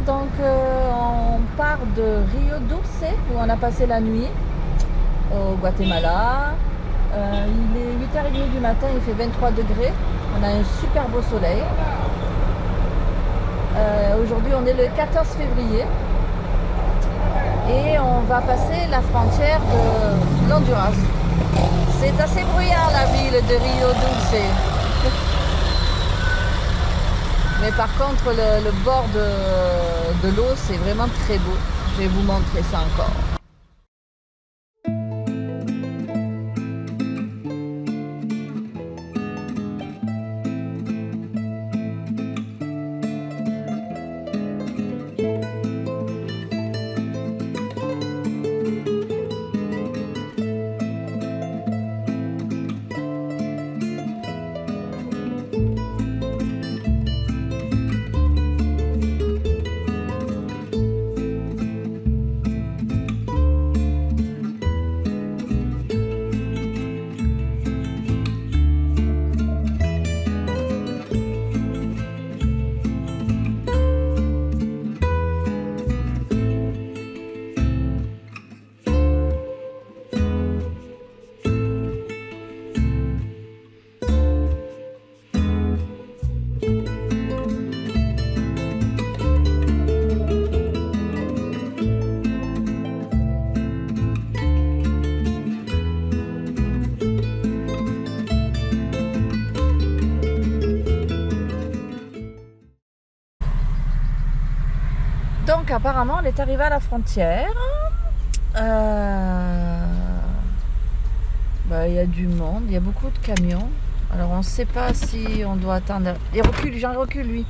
On part de Rio Dulce où on a passé la nuit au Guatemala. Il est 8h30 du matin, il fait 23 degrés. On a un super beau soleil. Aujourd'hui, on est le 14 février. Et on va passer la frontière de l'Honduras. C'est assez bruyant la ville de Rio Dulce. Mais par contre, le bord de l'eau, c'est vraiment très beau. Je vais vous montrer ça encore. Donc apparemment on est arrivé à la frontière. Il y a du monde, il y a beaucoup de camions. Alors on ne sait pas si on doit attendre. Il recule, Jean recule lui.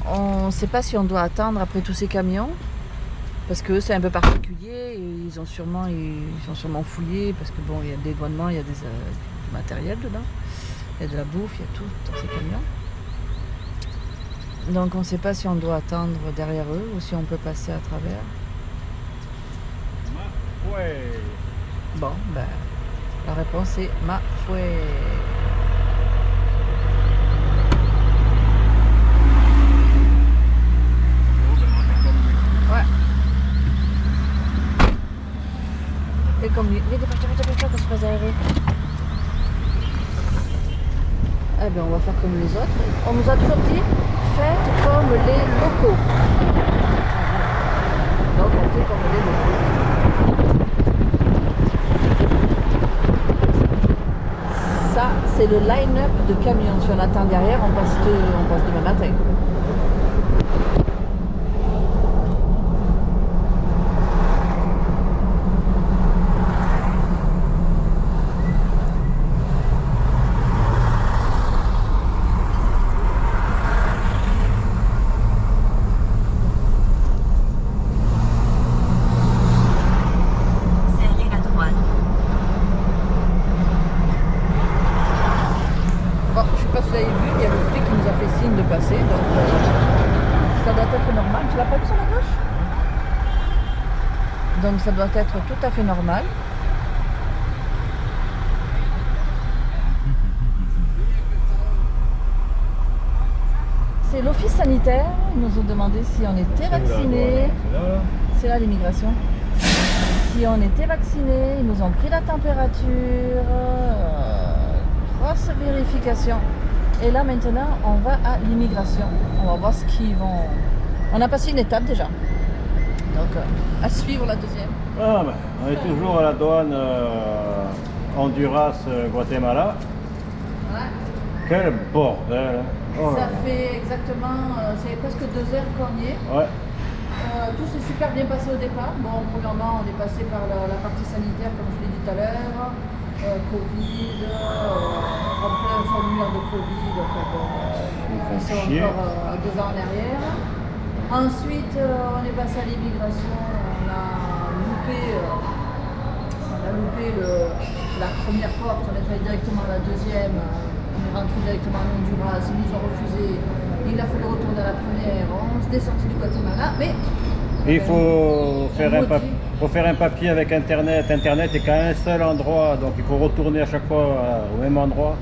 On ne sait pas si on doit attendre après tous ces camions. Parce que c'est un peu particulier. Ils sont sûrement fouillés. Parce que bon, il y a des dédouanements, il y a du matériel dedans. Il y a de la bouffe, il y a tout dans ces camions. Donc on ne sait pas si on doit attendre derrière eux ou si on peut passer à travers. Mafoué. Bon, la réponse est Mafoué. Ouais. Et comme lui. Vite, dépêche-toi, qu'on se fasse aérer. Eh bien, on va faire comme les autres. On nous a toujours dit, faites comme les locaux. Donc, on fait comme les locaux. Ça, c'est le line-up de camions. Si on attend derrière, on passe demain matin. De passer, donc ça doit être normal. Tu l'as pas vu sur la gauche? Donc ça doit être tout à fait normal. C'est l'office sanitaire. Ils nous ont demandé si on était vacciné. C'est là l'immigration. Si on était vacciné, ils nous ont pris la température. Grosse vérification. Et là maintenant on va à l'immigration. On va voir ce qu'ils vont. On a passé une étape déjà. Donc à suivre la deuxième. On est toujours à la douane Honduras-Guatemala. Ouais. Quel bordel! Ça fait exactement, c'est presque 2 heures qu'on y est. Ouais. Tout s'est super bien passé au départ. Bon, premièrement on est passé par la partie sanitaire comme je l'ai dit tout à l'heure. Covid, remplir un formulaire de Covid, ils sont encore à 2 ans en arrière. Ensuite, on est passé à l'immigration, on a loupé la première porte, on est allé directement à la deuxième, on est rentré directement à Honduras, ils nous ont refusé, il a fallu retourner à la première, on s'est sorti du Guatemala, mais il faut faire un papier avec Internet. Internet est qu'à un seul endroit, donc il faut retourner à chaque fois au même endroit.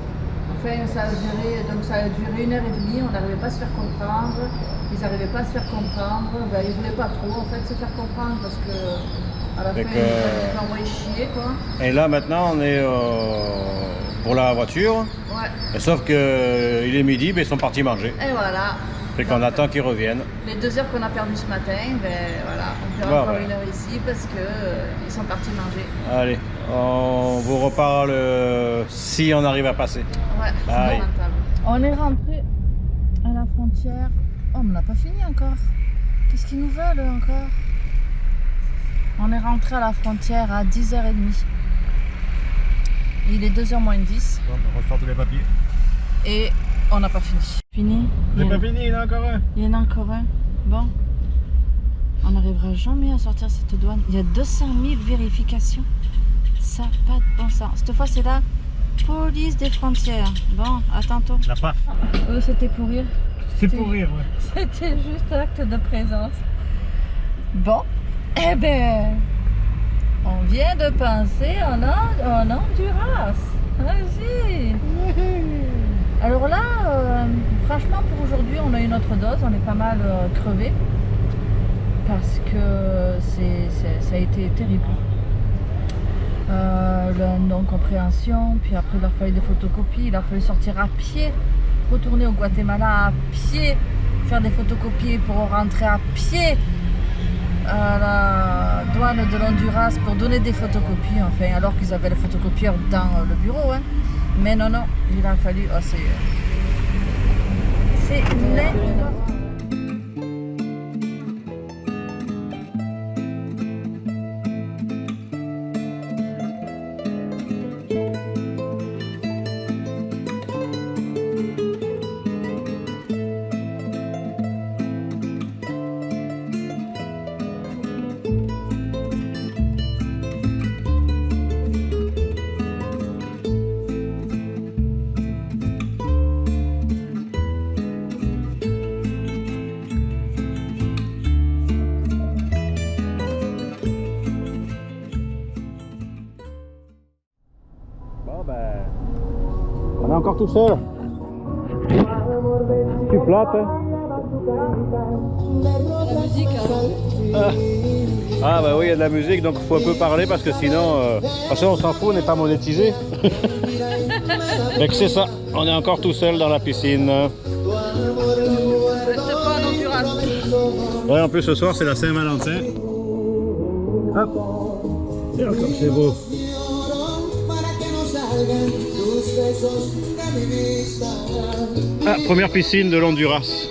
Enfin, ça a duré 1h30, on n'arrivait pas à se faire comprendre. Ils n'arrivaient pas à se faire comprendre. Ben, ils ne voulaient pas trop en fait se faire comprendre parce que à la fin, ils nous ont envoyé chier quoi. Et là maintenant on est pour la voiture. Ouais. Et sauf qu'il est midi, ben, ils sont partis manger. Et voilà. Fait qu'on attend qu'ils reviennent. Les 2 heures qu'on a perdues ce matin, ben voilà, on perd encore 1 heure ici parce que ils sont partis manger. Allez, on vous reparle si on arrive à passer. Ouais, c'est lamentable. On est rentré à la frontière. Oh, mais on n'a pas fini encore. Qu'est-ce qu'ils nous veulent encore? On est rentré à la frontière à 10h30. Il est 2h moins 10. Bon, on ressort tous les papiers. Et on n'a pas fini. Fini? C'est pas fini, il y en a encore un. Il y en a encore un. Bon. On n'arrivera jamais à sortir cette douane. Il y a 200 000 vérifications. Ça n'a pas de bon sens. Cette fois, c'est la police des frontières. Bon, à tantôt. La PAF. C'était pour rire. C'est pour rire, ouais. C'était juste acte de présence. Bon, eh ben, on vient de passer en Honduras. Vas-y. Alors là, franchement, pour aujourd'hui, on a une autre dose. On est pas mal crevé parce que ça a été terrible. La non-compréhension, puis après il a fallu des photocopies, il a fallu sortir à pied, retourner au Guatemala à pied, faire des photocopies pour rentrer à pied à la douane de l'Honduras pour donner des photocopies, enfin, alors qu'ils avaient le photocopieur dans le bureau, hein. Mais non, il a fallu... Oh, c'est n'importe. On est encore tout seul. Tu plates, hein? La musique, hein. Ah bah oui, il y a de la musique, donc il faut un peu parler parce que sinon, de toute façon on s'en fout, on n'est pas monétisé. Fait que c'est ça, on est encore tout seul dans la piscine. Reste pas en Honduras. Ouais, en plus ce soir c'est la Saint-Valentin. Hop. Et comme c'est beau. Ah, première piscine de l'Honduras.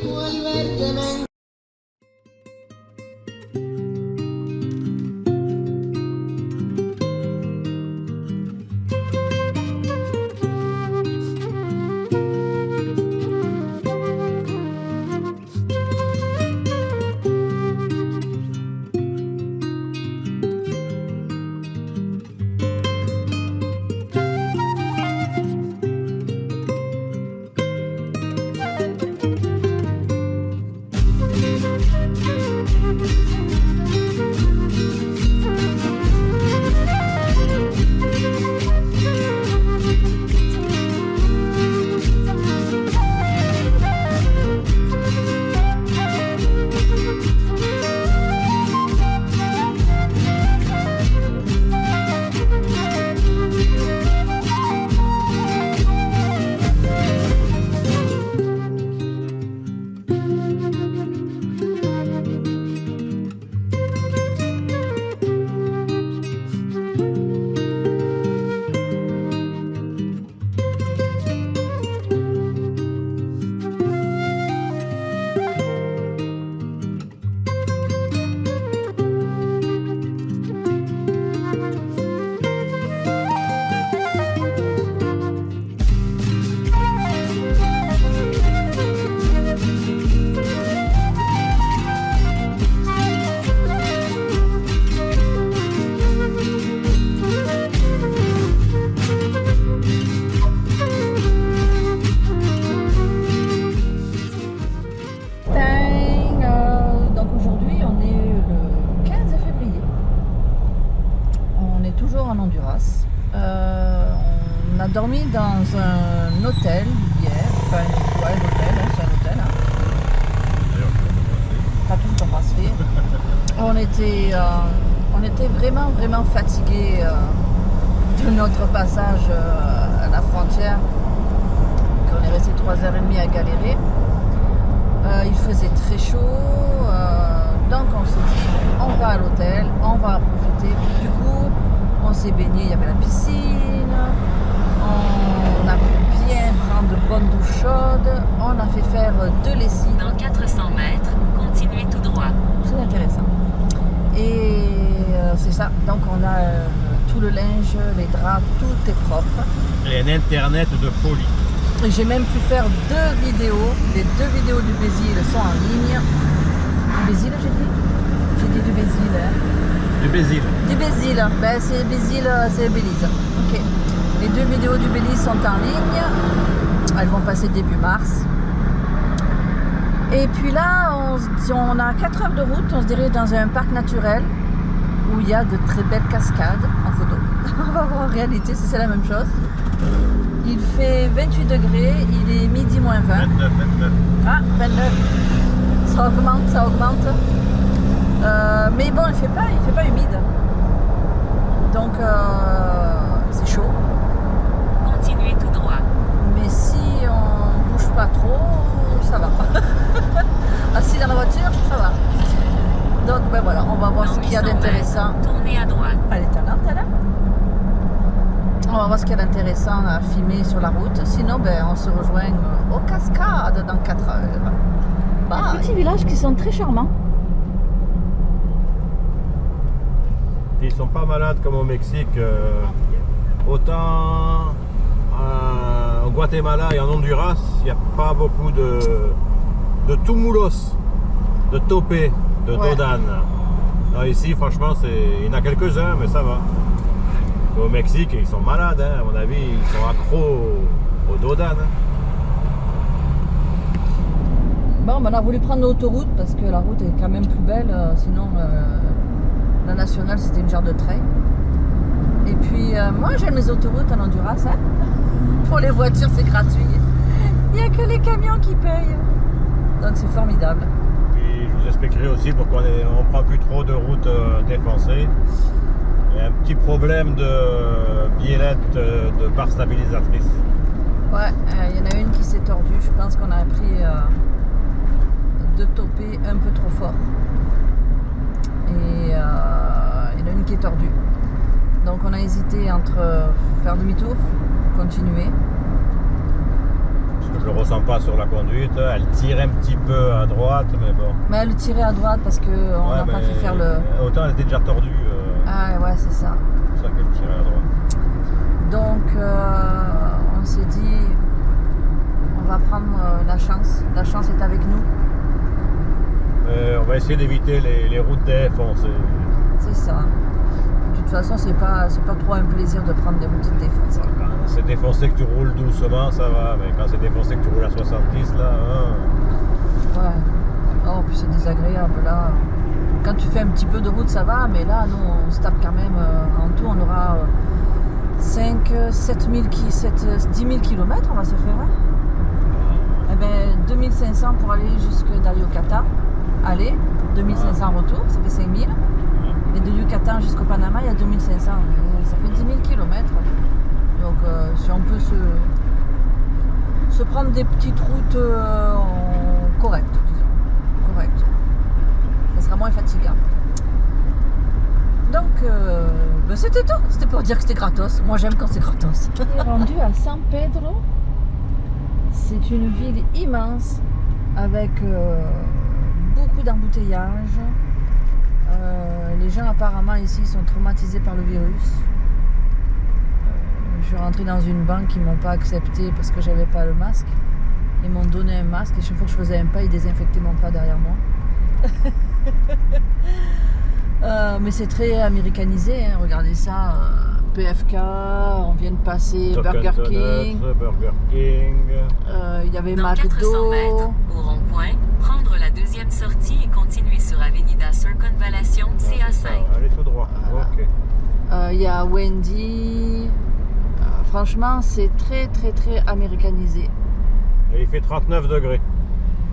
enfin, ouais, l'hôtel, hein, c'est un hôtel. Hein. Pas tout le temps passé. On était vraiment, vraiment fatigués de notre passage à la frontière. On est resté 3h30 à galérer. Il faisait très chaud. Donc on s'est dit, on va à l'hôtel, on va profiter. Du coup, on s'est baigné, il y avait la piscine. On a pu bien prendre de bonnes douches chaudes. On a fait faire 2 lessives. Dans 400 mètres, continuez tout droit. Très intéressant. Et c'est ça. Donc on a tout le linge, les draps, tout est propre. Et un internet de folie. Et j'ai même pu faire 2 vidéos. Les 2 vidéos du Bézil sont en ligne. Du Bézil, j'ai dit? J'ai dit du Bézil. Hein. Du Bézil. Du Bézil. Ben, c'est Bézil, c'est Belize. Ok. Les 2 vidéos du Belize sont en ligne. Elles vont passer début mars. Et puis là, on a 4 heures de route. On se dirige dans un parc naturel où il y a de très belles cascades en photo. On va voir en réalité si c'est la même chose. Il fait 28 degrés. Il est midi moins 20. 29. Ah, 29. Ça augmente, ça augmente. Mais bon, il fait pas humide. Donc, c'est chaud. Continuez tout droit. Mais si on bouge pas trop, ça va. Assis dans la voiture, ça va. Donc, ben voilà, on va voir Dans ce qu'il y a 800 d'intéressant. mètres, tournez à droite. Elle est talente, elle. On va voir ce qu'il y a d'intéressant à filmer sur la route. Sinon, ben, on se rejoint aux cascades dans 4 heures. Bye. Petits villages qui sont très charmants. Ils sont pas malades comme au Mexique. Autant au Guatemala et en Honduras, il n'y a pas beaucoup de tumulus, de topé, de dodane. Alors ici, franchement, il y en a quelques-uns, mais ça va. Au Mexique, ils sont malades, hein. À mon avis, ils sont accros au dodane. Bon, ben, on a voulu prendre l'autoroute parce que la route est quand même plus belle. Sinon, la nationale, c'était une genre de train. Et puis, moi, j'aime les autoroutes en Honduras. Hein. Pour les voitures, c'est gratuit. Il n'y a que les camions qui payent. Donc, c'est formidable. Puis, je vous expliquerai aussi pourquoi on ne prend plus trop de routes défoncées. Il y a un petit problème de biellette de barre stabilisatrice. Ouais, il y en a une qui s'est tordue. Je pense qu'on a appris de toper un peu trop fort. Et il y en a une qui est tordue. Donc on a hésité entre faire demi-tour, continuer. Je le ressens pas sur la conduite. Elle tire un petit peu à droite, mais bon. Mais elle tirait à droite parce qu'on n'a pas fait faire le... Autant elle était déjà tordue. Ah ouais, c'est ça. C'est pour ça qu'elle tirait à droite. Donc on s'est dit, on va prendre la chance. La chance est avec nous. On va essayer d'éviter les routes défoncées. C'est ça. De toute façon, c'est pas trop un plaisir de prendre des routes défoncées. Quand c'est défoncé que tu roules doucement, ça va. Mais quand c'est défoncé que tu roules à 70, là... Ouais. Oh, puis c'est désagréable, là. Quand tu fais un petit peu de route, ça va. Mais là, nous, on se tape quand même... en tout, on aura 10 000 km, on va se faire. Hein. Eh ben, 2500 pour aller jusque dans Yucatan. Aller, 2500 retour, ça fait 5000. Et de Yucatan jusqu'au Panama, il y a 2500. Ça fait 10 000 km. Donc, si on peut se prendre des petites routes correctes, disons. Correctes. Ça sera moins fatigant. Donc, ben c'était tout. C'était pour dire que c'était gratos. Moi, j'aime quand c'est gratos. On est rendu à San Pedro. C'est une ville immense avec beaucoup d'embouteillages. Les gens apparemment ici sont traumatisés par le virus. Je suis rentrée dans une banque, ils m'ont pas accepté parce que j'avais pas le masque. Ils m'ont donné un masque et chaque fois que je faisais un pas, ils désinfectaient mon pas derrière moi. Mais c'est très américanisé, hein. Regardez ça. PFK, on vient de passer Burger King. Il y y avait Dans McDo. 400 mètres, au rond-point, prendre la deuxième sortie et continuer sur Avenida Circunvalación CA5. Allez tout droit. Voilà. Ok. Il y a Wendy. Franchement, c'est très américanisé. Et il fait 39 degrés.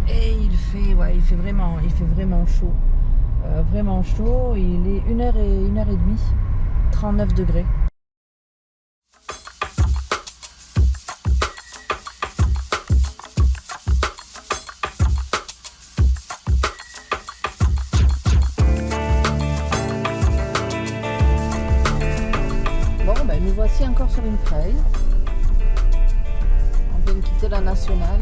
Et il fait vraiment chaud. Vraiment chaud. Il est 1h30, 39 degrés. Bon, ben nous voici encore sur une trail. On vient de quitter la nationale.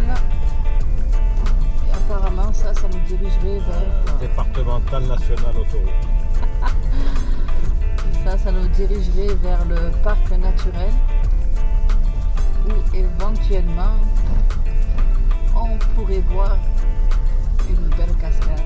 Et apparemment, ça nous dirigerait vers... Départementale nationale autoroute. Ça nous dirigerait vers le parc naturel. Où éventuellement, on pourrait voir une belle cascade.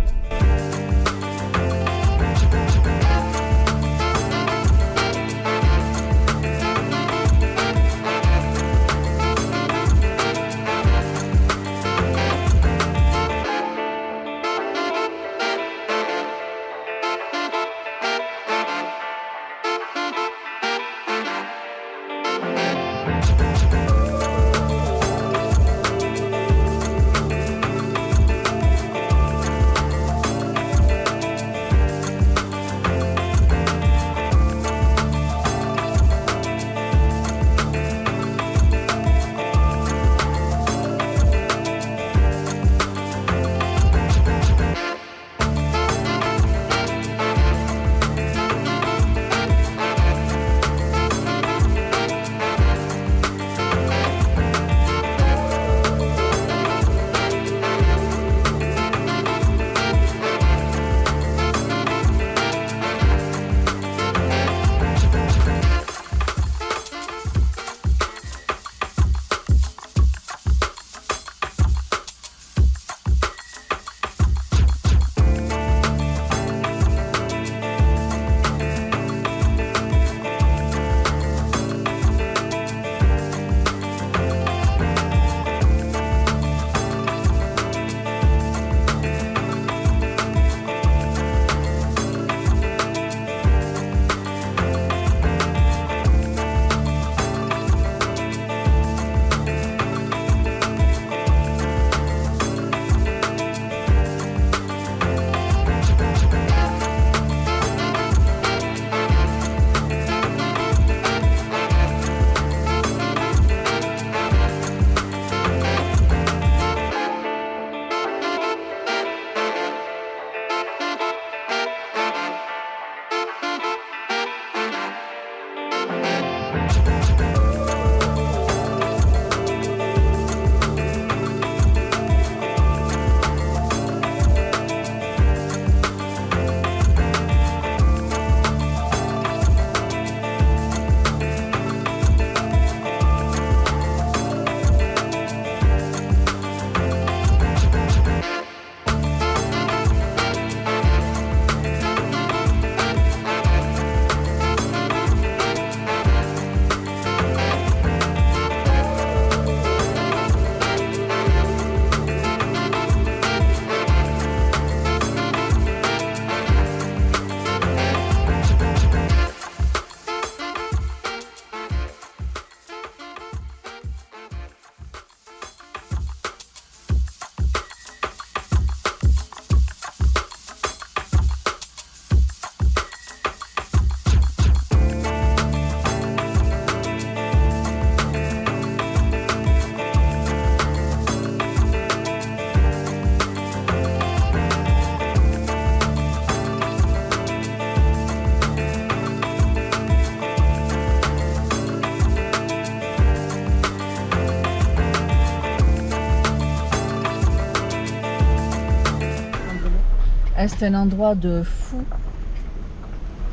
C'est un endroit de fou.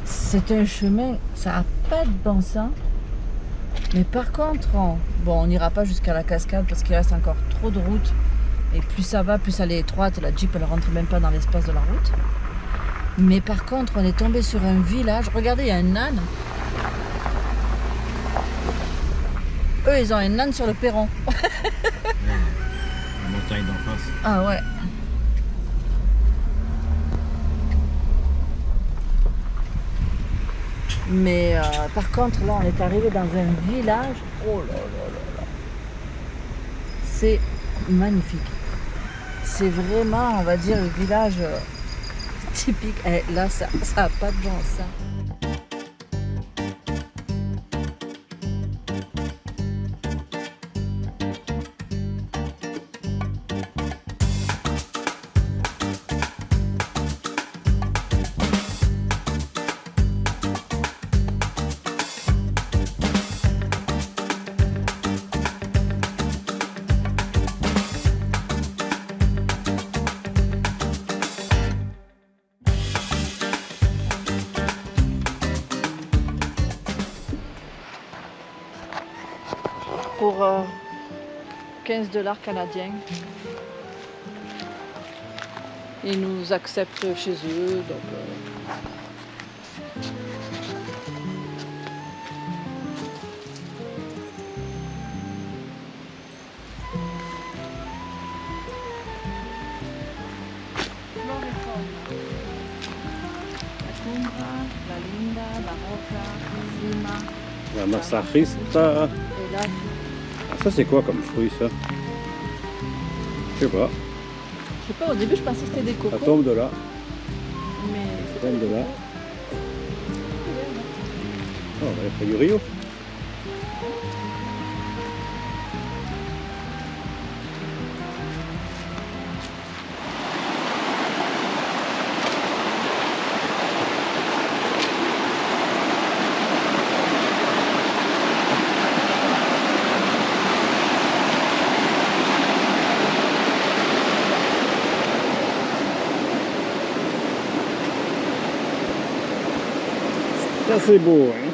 C'est un chemin, ça n'a pas de bon sens. Mais par contre, on n'ira pas jusqu'à la cascade parce qu'il reste encore trop de route. Et plus ça va, plus elle est étroite. La Jeep, elle rentre même pas dans l'espace de la route. Mais par contre, on est tombé sur un village. Regardez, il y a un âne. Eux, ils ont un âne sur le perron. La montagne d'en face. Ah ouais. Mais par contre, là, on est arrivé dans un village. Oh là là là là. C'est magnifique. C'est vraiment, on va dire, le village typique. Eh, là, ça a pas de bon sens. Pour 15 $ canadiens. Ils nous acceptent chez eux. Donc, La Cumbra, La Linda, La Roca, Lima. La massajista. Et là, Ah, ça, c'est quoi comme fruit, ça? Je sais pas. je sais pas, au début je pensais que c'était des Ça cocos. tombe de là. Mais Ça tombe de là. Oh, on va près du Rio. C'est assez beau, hein?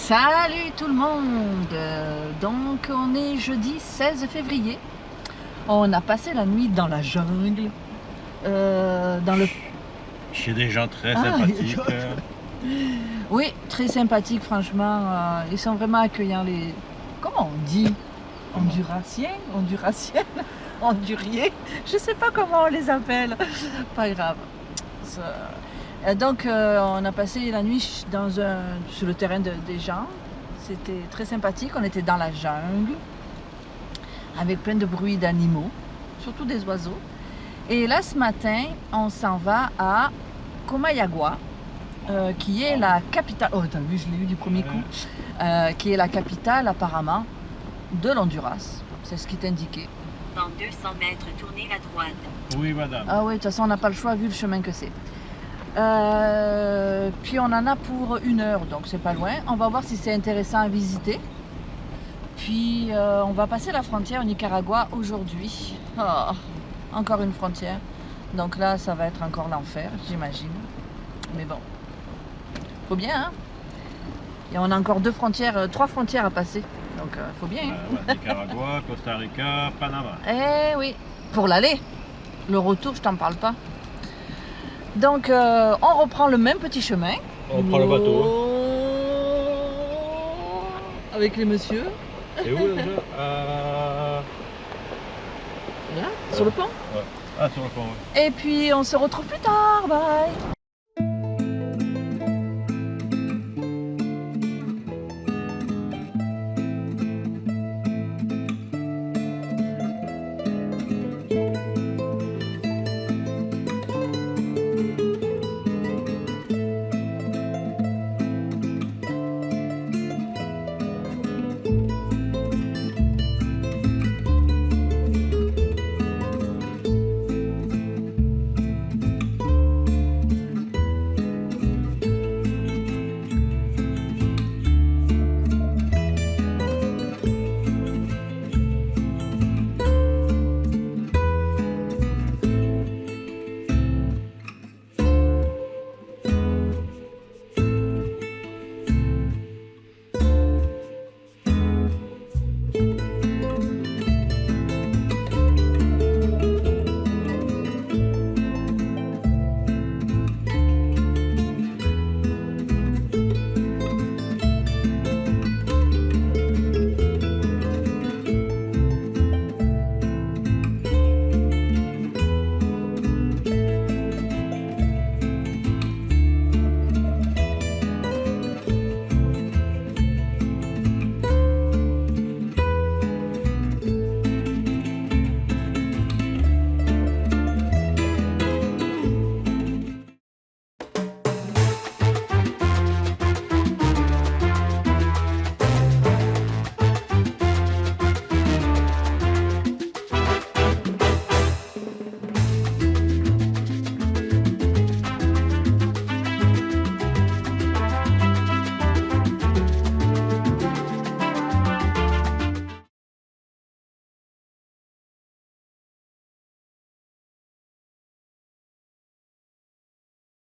Salut tout le monde! Donc on est jeudi 16 février. On a passé la nuit dans la jungle. Dans le... Chez des gens très sympathiques. Oui, très sympathiques franchement. Ils sont vraiment accueillants. Les... Comment on dit? Onduratiens? Onduratiennes? Onduriers? Je sais pas comment on les appelle. Pas grave. Donc on a passé la nuit sur le terrain des gens. C'était très sympathique. On était dans la jungle avec plein de bruits d'animaux, surtout des oiseaux. Et là ce matin, on s'en va à Comayagua, qui est la capitale. Oh, t'as vu, je l'ai eu du premier coup. Qui est la capitale apparemment de l'Honduras. C'est ce qui est indiqué. Dans 200 mètres, tournez à droite. Oui, madame. Ah oui, de toute façon, on n'a pas le choix vu le chemin que c'est. Puis on en a pour 1 heure, donc c'est pas loin. On va voir si c'est intéressant à visiter. Puis on va passer la frontière au Nicaragua aujourd'hui. Oh, encore une frontière. Donc là, ça va être encore l'enfer, j'imagine. Mais bon, faut bien, hein. Et on a encore 3 frontières à passer. Donc faut bien. Hein. Nicaragua, Costa Rica, Panama. Eh oui, pour l'aller. Le retour, je t'en parle pas. Donc on reprend le même petit chemin. On prend le bateau. Avec les messieurs. Et où déjà Là, sur le pont. Ouais. Ah, sur le pont, ouais. Et puis on se retrouve plus tard. Bye.